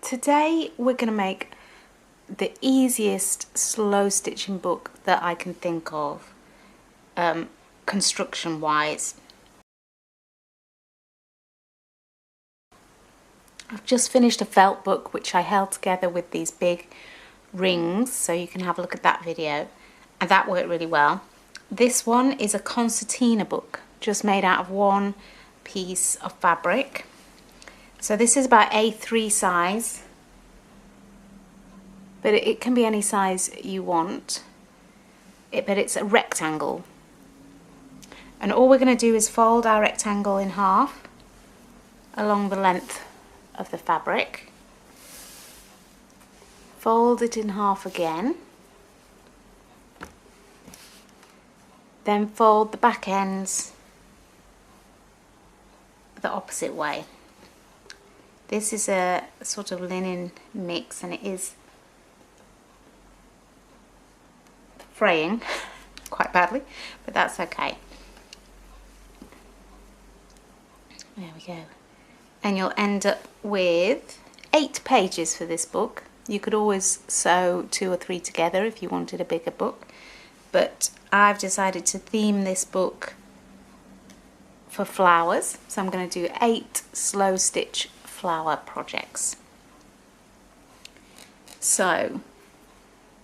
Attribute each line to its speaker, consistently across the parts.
Speaker 1: Today we're going to make the easiest slow stitching book that I can think of, construction wise. I've just finished a felt book which I held together with these big rings, so you can have a look at that video, and that worked really well. This one is a concertina book, just made out of one piece of fabric. So this is about A3 size, but it can be any size you want. But it's a rectangle. And all we're going to do is fold our rectangle in half along the length of the fabric. Fold it in half again. Then fold the back ends the opposite way. This is a sort of linen mix, and it is fraying quite badly, but that's okay. There we go. And you'll end up with 8 pages for this book. You could always sew 2 or 3 together if you wanted a bigger book, but I've decided to theme this book for flowers, so I'm going to do 8 slow stitch flower projects. So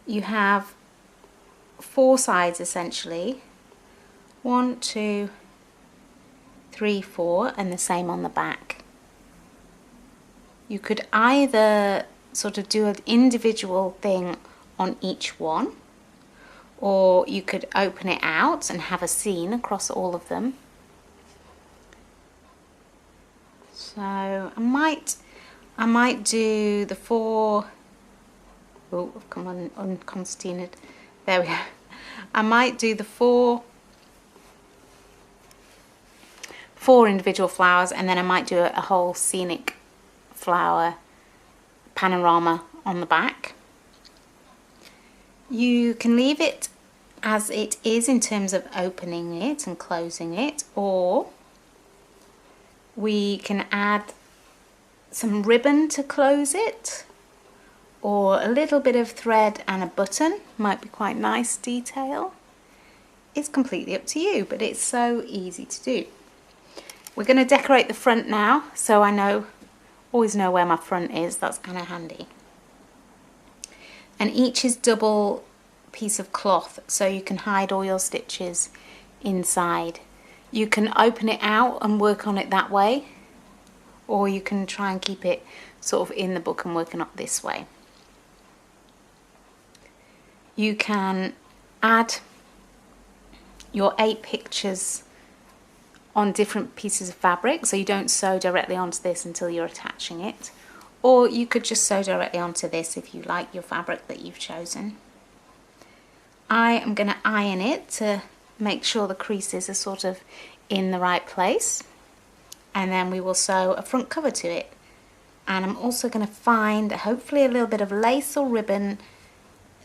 Speaker 1: you have 4 sides essentially, 1, 2, 3, 4, and the same on the back. You could either sort of do an individual thing on each one, or you could open it out and have a scene across all of them. So I might do the 4. Oh, I've come on Concertina. There we go. I might do the 4 individual flowers, and then I might do a whole scenic flower panorama on the back. You can leave it as it is in terms of opening it and closing it, or we can add some ribbon to close it, or a little bit of thread and a button might be quite nice detail. It's completely up to you, but it's so easy to do. We're going to decorate the front now, so I always know where my front is. That's kind of handy. And each is double piece of cloth, so you can hide all your stitches inside. You can open it out and work on it that way, or you can try and keep it sort of in the book and working up this way. You can add your 8 pictures on different pieces of fabric, so you don't sew directly onto this until you're attaching it, or you could just sew directly onto this if you like your fabric that you've chosen. I am going to iron it to make sure the creases are sort of in the right place, and then we will sew a front cover to it. And I'm also going to find hopefully a little bit of lace or ribbon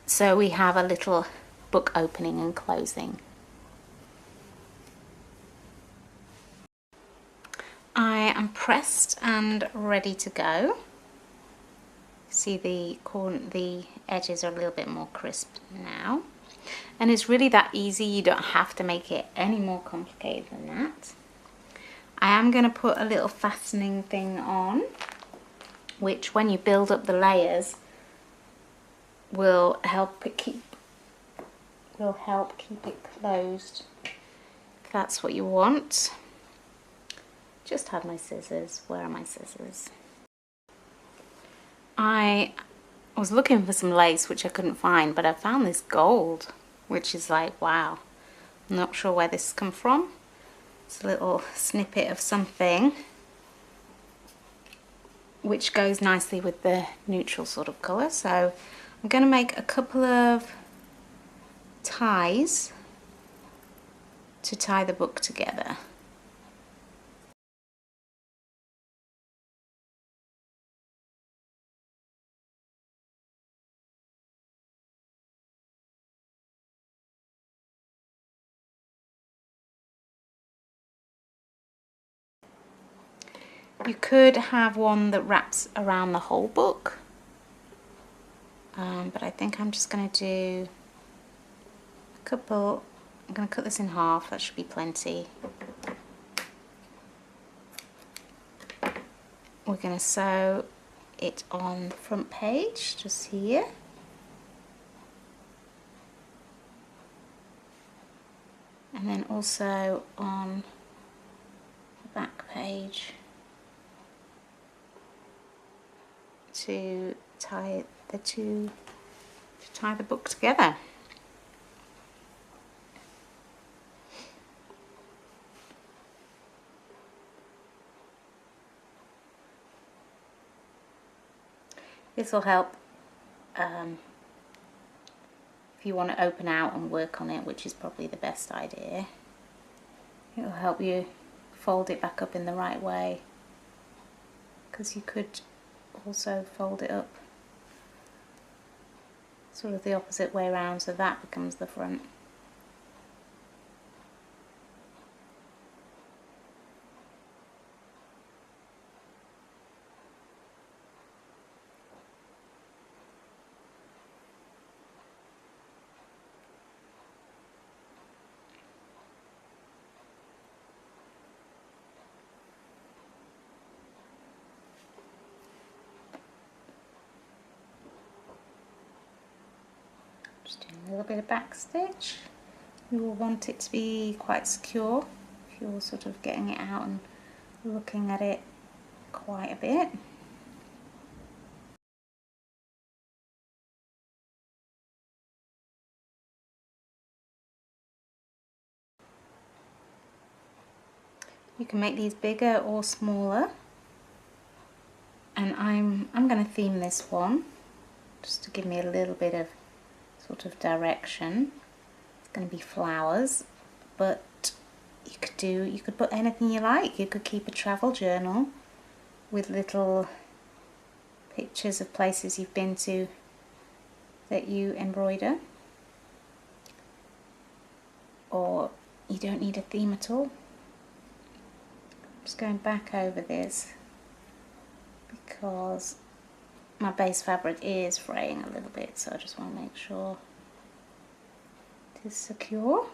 Speaker 1: so we have a little book opening and closing. I am pressed and ready to go. See the edges are a little bit more crisp now. And it's really that easy, you don't have to make it any more complicated than that. I am going to put a little fastening thing on, which when you build up the layers will help keep it closed, if that's what you want. Just had my scissors. Where are my scissors? I was looking for some lace which I couldn't find, but I found this gold, which is like, wow. I'm not sure where this has come from. It's a little snippet of something which goes nicely with the neutral sort of colour. So I'm going to make a couple of ties to tie the book together. You could have one that wraps around the whole book, but I think I'm just going to do a couple. I'm going to cut this in half, that should be plenty. We're going to sew it on the front page, just here. And then also on the back page to tie the book together. This will help if you want to open out and work on it, which is probably the best idea. It will help you fold it back up in the right way, because you could also fold it up sort of the opposite way around, so that becomes the front. Just doing a little bit of back stitch. You will want it to be quite secure if you're sort of getting it out and looking at it quite a bit. You can make these bigger or smaller, and I'm going to theme this one just to give me a little bit of sort of direction. It's going to be flowers, but you could put anything you like. You could keep a travel journal with little pictures of places you've been to that you embroider, or you don't need a theme at all. I'm just going back over this because my base fabric is fraying a little bit, so I just want to make sure it is secure.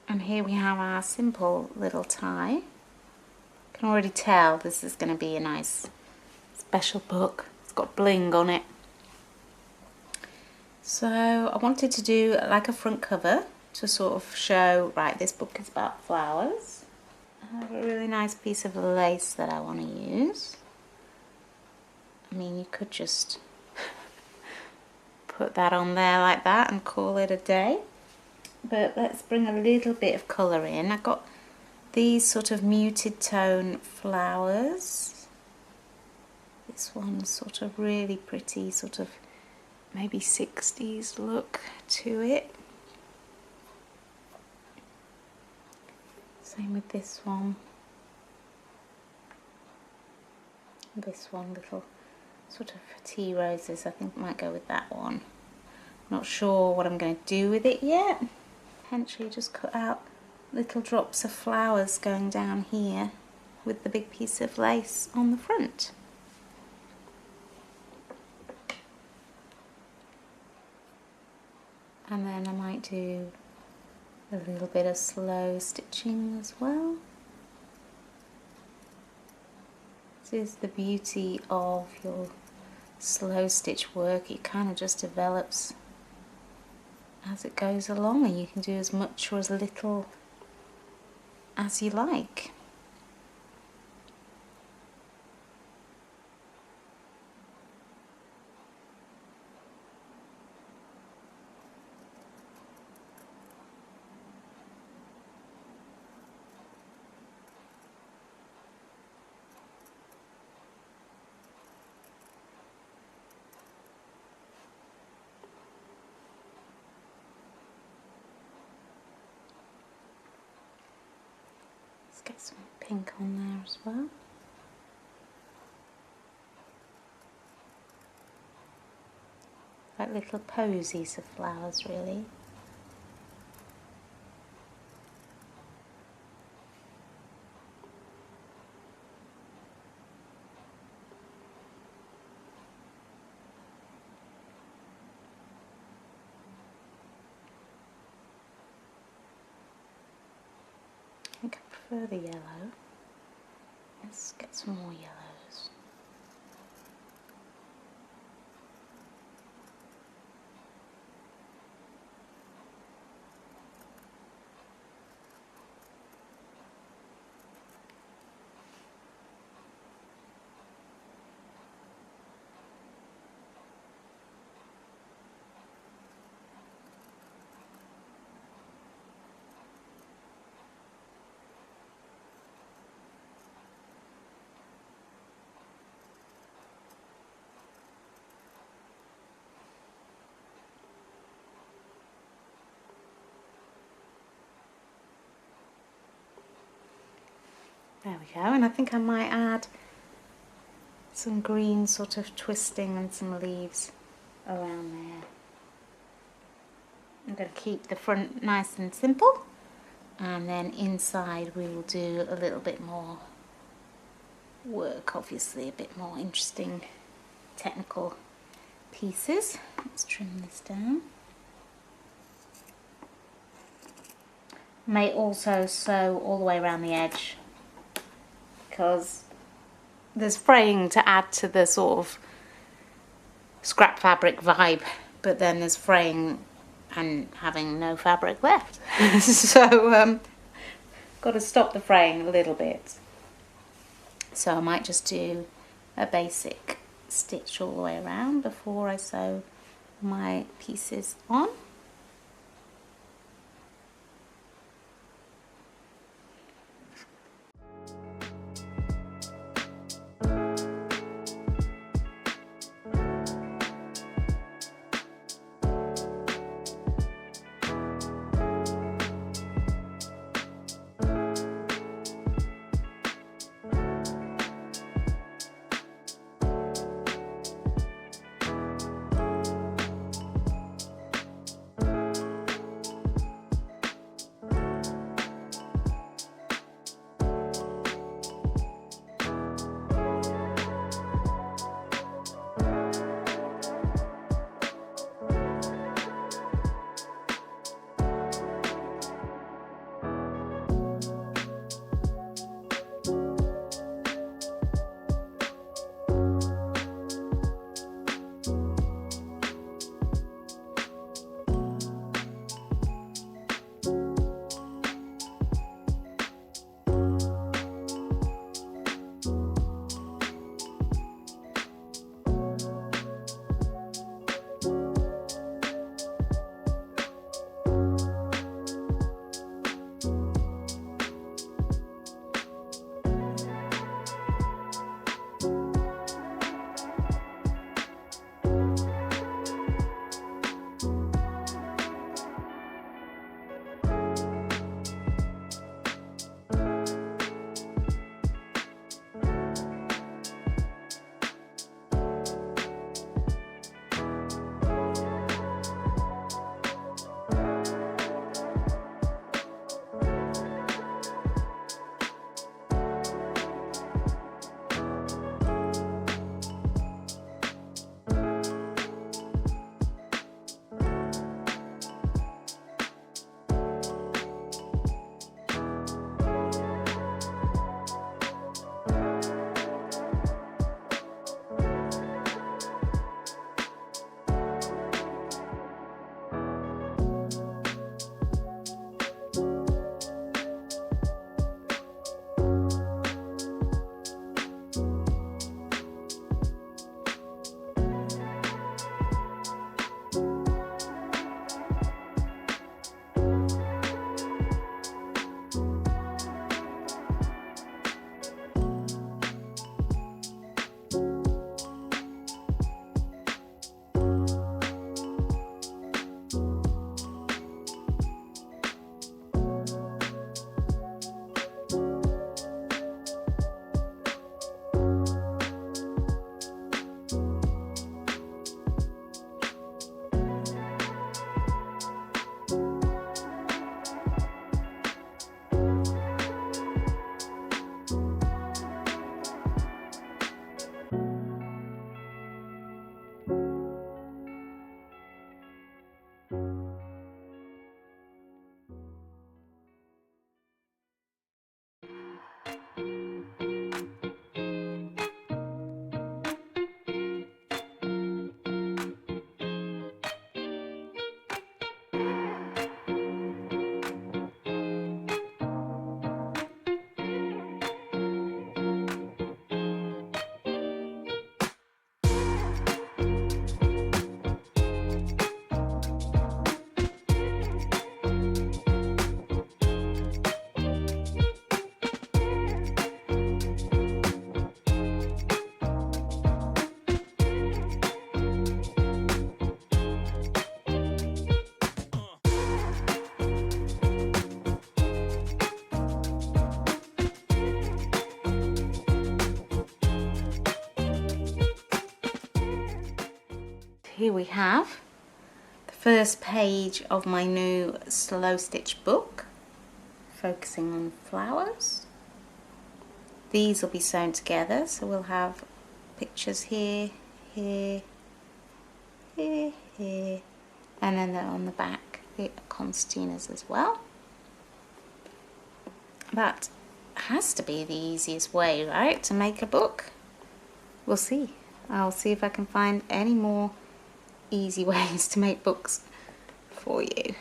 Speaker 1: And here we have our simple little tie. You can already tell this is going to be a nice special book. It's got bling on it. So I wanted to do like a front cover to sort of show, right, this book is about flowers. I have a really nice piece of lace that I want to use. I mean, you could just put that on there like that and call it a day. But let's bring a little bit of colour in. I've got these sort of muted tone flowers. This one's sort of really pretty, sort of maybe 60s look to it. Same with this one. This one, little sort of tea roses. I think I might go with that one. Not sure what I'm going to do with it yet. Potentially just cut out little drops of flowers going down here with the big piece of lace on the front. And then I might do a little bit of slow stitching as well. This is the beauty of your slow stitch work. It kind of just develops as it goes along, and you can do as much or as little as you like. Get some pink on there as well. Like little posies of flowers, really. I think I prefer the yellow. Let's get some more yellows. There we go, and I think I might add some green sort of twisting and some leaves around there. I'm going to keep the front nice and simple, and then inside we will do a little bit more work, obviously a bit more interesting technical pieces. Let's trim this down. May also sew all the way around the edge, because there's fraying to add to the sort of scrap fabric vibe, but then there's fraying and having no fabric left. So got to stop the fraying a little bit. So I might just do a basic stitch all the way around before I sew my pieces on. here we have the first page of my new slow stitch book, focusing on flowers. These will be sewn together, so we'll have pictures here, here, here, here, and then on the back the concertinas as well. That has to be the easiest way, right, to make a book? We'll see. I'll see if I can find any more easy ways to make books for you.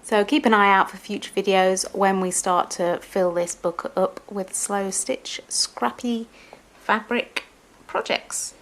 Speaker 1: So keep an eye out for future videos when we start to fill this book up with slow stitch, scrappy fabric projects.